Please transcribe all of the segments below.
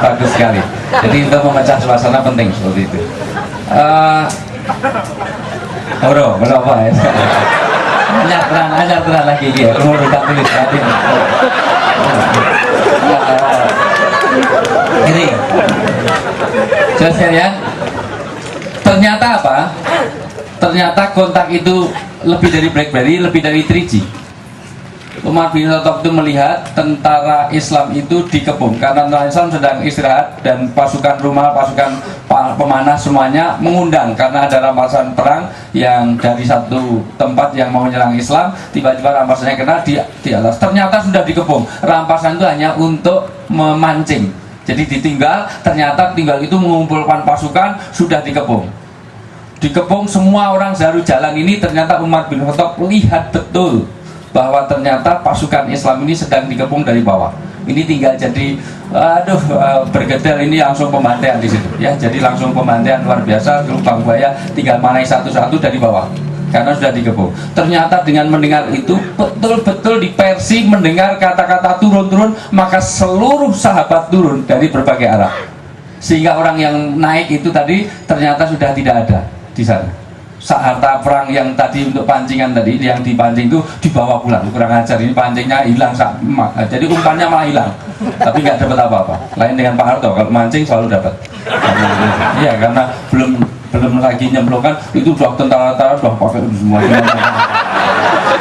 bagus sekali. Jadi untuk memecah suasana penting seperti itu. Berapa ya? Hanya terang lagi ya. Umur tak tulis tadi. Ini, jelaskan ya. Ternyata apa? Ternyata kontak itu lebih dari BlackBerry, lebih dari 3G. Umar bin Khattab itu melihat tentara Islam itu dikepung karena tentara Islam sedang istirahat dan pasukan rumah, pasukan pemanah semuanya mengundang karena ada rampasan perang yang dari satu tempat yang mau menyerang Islam, tiba-tiba rampasannya kena di atas. Ternyata sudah dikepung. Rampasan itu hanya untuk memancing. Jadi ditinggal, ternyata tinggal itu mengumpulkan pasukan, sudah dikepung. Dikepung semua orang Zaru jalan ini, ternyata Umar bin Khattab lihat betul bahwa ternyata pasukan Islam ini sedang dikepung dari bawah. Ini tinggal jadi bergedel, ini langsung pembantaian di situ ya. Jadi langsung pembantaian luar biasa, lubang buaya tinggal manai satu-satu dari bawah karena sudah dikepung. Ternyata dengan mendengar itu betul-betul di Persia mendengar kata-kata turun-turun, maka seluruh sahabat turun dari berbagai arah. Sehingga orang yang naik itu tadi ternyata sudah tidak ada di sana. Harta perang yang tadi untuk pancingan tadi, yang dipancing itu dibawa pulang. Kurang ajar, ini pancingnya hilang, jadi umpannya malah hilang, tapi nggak dapat apa-apa. Lain dengan Pak Harto, kalau mancing selalu dapat. Iya, karena belum lagi nyemplungkan itu sudah tentara-tentara sudah pakai semua.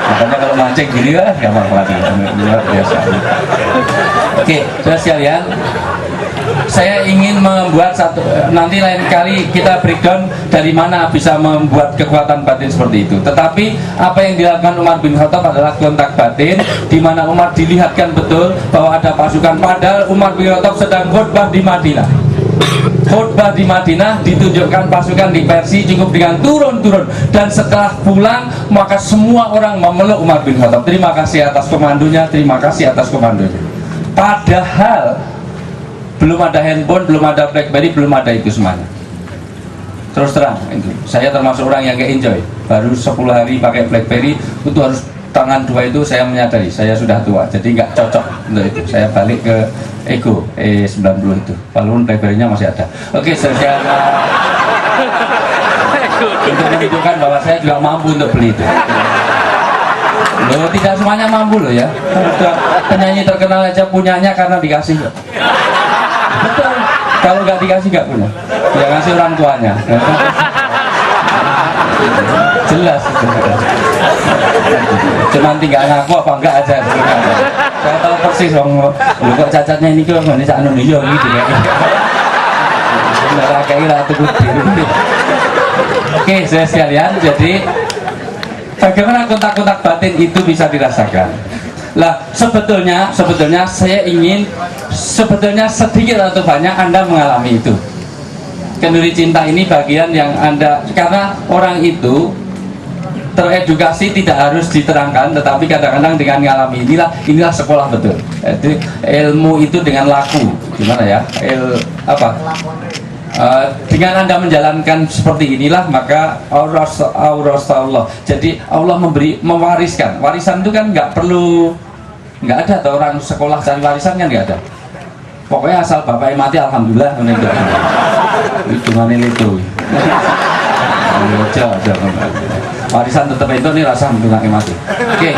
Makanya kalau mancing gini kan nggak apa-apa, luar biasa. Oke, saudara sekalian, saya ingin membuat satu, nanti lain kali kita breakdown dari mana bisa membuat kekuatan batin seperti itu. Tetapi apa yang dilakukan Umar bin Khattab adalah kontak batin, di mana Umar dilihatkan betul bahwa ada pasukan, padahal Umar bin Khattab sedang khutbah di Madinah. Khutbah di Madinah, ditunjukkan pasukan di Persia cukup dengan turun-turun, dan setelah pulang maka semua orang memeluk Umar bin Khattab. Terima kasih atas komandonya, terima kasih atas komandonya. Padahal belum ada handphone, belum ada BlackBerry, belum ada itu semuanya. Terus terang, itu saya termasuk orang yang gak enjoy. Baru 10 hari pakai BlackBerry, itu harus tangan dua, itu saya menyadari saya sudah tua, jadi nggak cocok untuk itu. Saya balik ke Ego E90 itu, walaupun BlackBerry-nya masih ada. Oke, saya untuk menunjukkan bahwa saya juga mampu untuk beli itu. Loh, tidak semuanya mampu loh ya. Penyanyi terkenal aja punyanya karena dikasih. Betul, kalau nggak dikasih nggak punya, dia ngasih orang tuanya. Jelas itu. Cuman tinggal ngaku apa enggak aja. Saya tahu persis lu kok cacatnya ini kok ini sak anu yo gitu ya. Benar kayak ratu putih. Oke, saya sekalian, jadi bagaimana kontak-kontak batin itu bisa dirasakan? Lah, sebetulnya saya ingin, sebetulnya sedikit atau banyak Anda mengalami itu. Kenduri cinta ini bagian yang Anda, karena orang itu teredukasi tidak harus diterangkan, tetapi kadang-kadang dengan mengalami inilah sekolah betul. Jadi ilmu itu dengan laku, gimana ya? Dengan Anda menjalankan seperti inilah, maka Allah. Jadi Allah mewariskan. Warisan itu kan nggak ada atau orang sekolah cari warisan kan nggak ada. Pokoknya asal bapaknya mati, alhamdulillah. Itu mana itu? Warisan tetap itu nih rasa mentunaikan mati. Oke,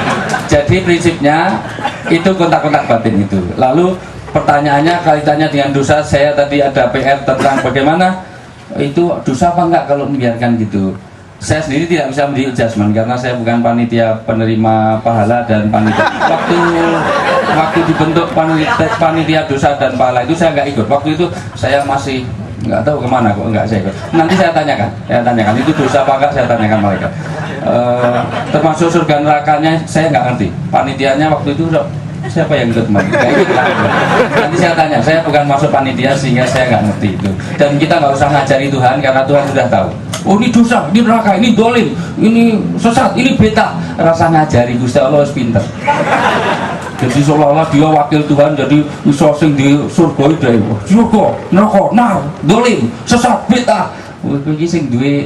jadi prinsipnya itu kontak-kontak batin itu. Lalu pertanyaannya kaitannya dengan dosa. Saya tadi ada PR tentang bagaimana itu dosa apa enggak kalau membiarkan gitu. Saya sendiri tidak bisa memberi adjustment karena saya bukan panitia penerima pahala dan panitia. Waktu dibentuk panitia dosa dan pahala itu saya nggak ikut. Waktu itu saya masih nggak tahu kemana kok nggak saya ikut. Nanti saya tanyakan itu dosa apa enggak, saya tanyakan mereka. Termasuk surga nerakanya saya nggak ngerti. Panitianya waktu itu siapa yang ikut kemarin? Nanti saya tanya, saya bukan masuk panitia sehingga saya nggak ngerti itu. Dan kita nggak usah ngajari Tuhan karena Tuhan sudah tahu. Oh, ini dosa, ini neraka, ini dolim, ini sesat, ini beta. Rasa ngajari Gusti Allah harus pinter. Jadi seolah-olah dia wakil Tuhan, jadi bisa sing di surga itu, surga, neraka, nar, dolim, sesat, beta. Iki sing duwe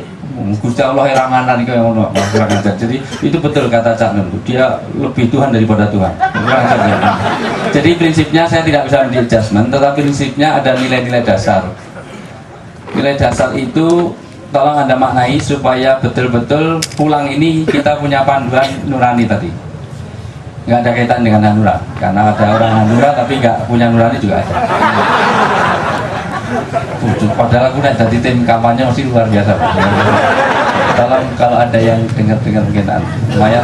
Gusti Allah eranganan itu yang ono kurang ajar. Jadi itu betul kata Cak Nun, dia lebih Tuhan daripada Tuhan. Jadi prinsipnya saya tidak bisa di adjustment, tetapi prinsipnya ada nilai-nilai dasar. Nilai dasar itu tolong Anda maknai supaya betul-betul pulang ini kita punya panduan nurani tadi. Nggak ada kaitan dengan Hanura, karena ada orang Hanura tapi nggak punya nurani juga ada. Padahal aku udah jadi tim kampanye masih luar biasa. Kalau ada yang dengar mungkin lumayan.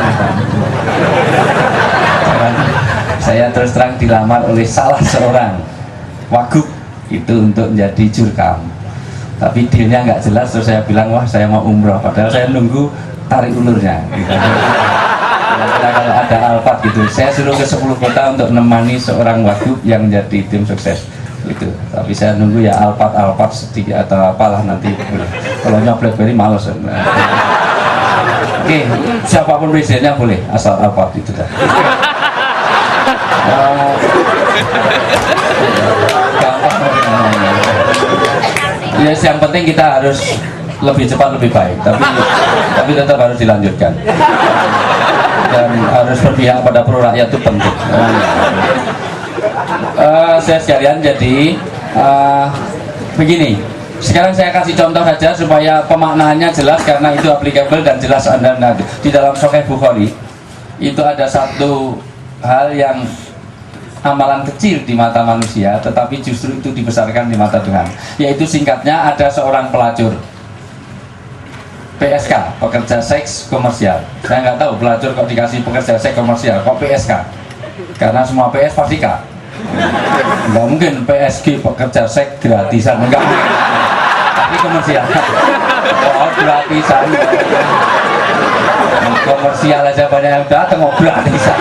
Saya terus terang dilamar oleh salah seorang wagub itu untuk menjadi jurkam. Tapi dealnya nggak jelas, terus saya bilang wah saya mau umroh. Padahal saya nunggu tarik ulurnya. Gitu. Kalau ada Alphard gitu, saya suruh ke 10 kota untuk menemani seorang wagub yang menjadi tim sukses. Gitu. Tapi saya nunggu ya Alphard sedikit atau apalah nanti. Kalau BlackBerry males. Oke, siapapun presidennya boleh asal Alphard itu dah. Ya, yang penting kita harus lebih cepat lebih baik. Tapi tetap harus dilanjutkan. Dan harus berpihak pada pro rakyat itu penting. Saya sekalian, jadi begini, sekarang saya kasih contoh saja supaya pemaknaannya jelas, karena itu applicable dan jelas. Anda di dalam Sahih Bukhari itu ada satu hal yang amalan kecil di mata manusia, tetapi justru itu dibesarkan di mata Tuhan, yaitu singkatnya ada seorang pelacur PSK, pekerja seks komersial. Saya nggak tahu pelacur kok dikasih pekerja seks komersial, kok PSK, karena semua PS pasti K. Nggak mungkin PSG pekerja seks gratisan, enggak mungkin. Tapi komersial. Oh, gratisan. Komersial aja banyak yang datang, oh gratisan.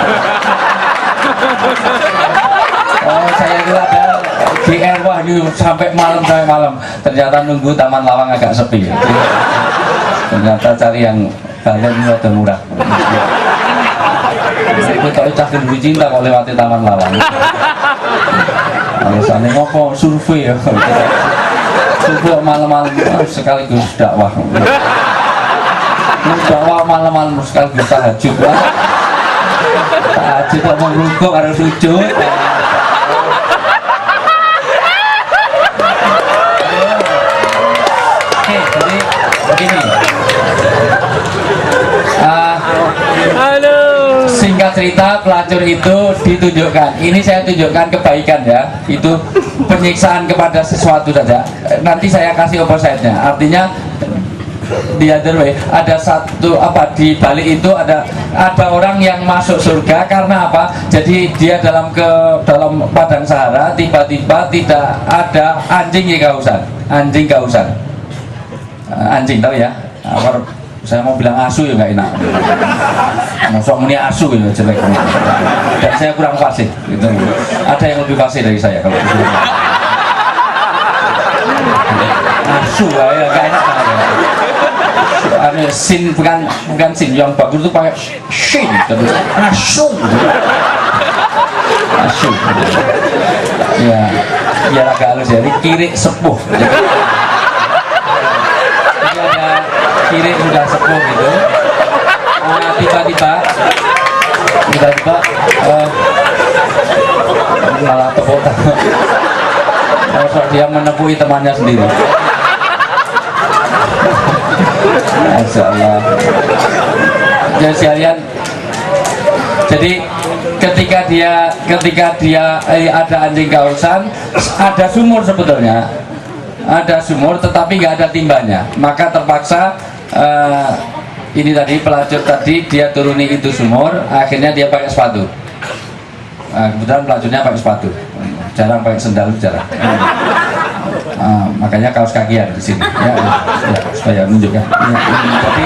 Oh, saya kira ada GR, wah sampai malam. Ternyata nunggu Taman Lawang agak sepi. Ternyata cari yang kalian udah murah. Itu kalau cah kedua cinta kok lewati Taman Lawang. Alasannya ngopo survei ya. Survei malam-malam sekaligus dakwah. Dakwah malam-malam sekaligus tahajud. Tahajud kok mau rukuk harus sujud. Oke, jadi begini. Singkat cerita, pelacur itu ditunjukkan. Ini saya tunjukkan kebaikan ya. Itu penyiksaan kepada sesuatu saja. Nanti saya kasih opposite-nya. Artinya di other way, ada satu apa di balik itu ada orang yang masuk surga karena apa? Jadi dia dalam padang Sahara tiba-tiba tidak ada anjing yang kehausan. Anjing tahu ya? Saya mau bilang asu ya nggak enak. Masuk muni asu ya jelek. Dan saya kurang fasih. Gitu. Ada yang lebih fasih dari saya kalau gitu. Asu ya nggak enak. Sin bukan sin, yang bagus itu pakai shin, asu. Ya, biar agak halus jadi kiri sepuh. Kiri sudah sepuh gitu. Tiba-tiba malah tepuk tangan. Dia menepui temannya sendiri. Masya Allah. Jadi sekalian, jadi ketika dia ada anjing kehausan, ada sumur sebetulnya. Ada sumur tetapi nggak ada timbanya, maka terpaksa ini tadi pelacur tadi dia turuni itu sumur, akhirnya dia pakai sepatu. Kebetulan pelacurnya pakai sepatu, jarang pakai sendal, jarang. Makanya kaos kakian di sini ya, supaya menunjukkan. Jadi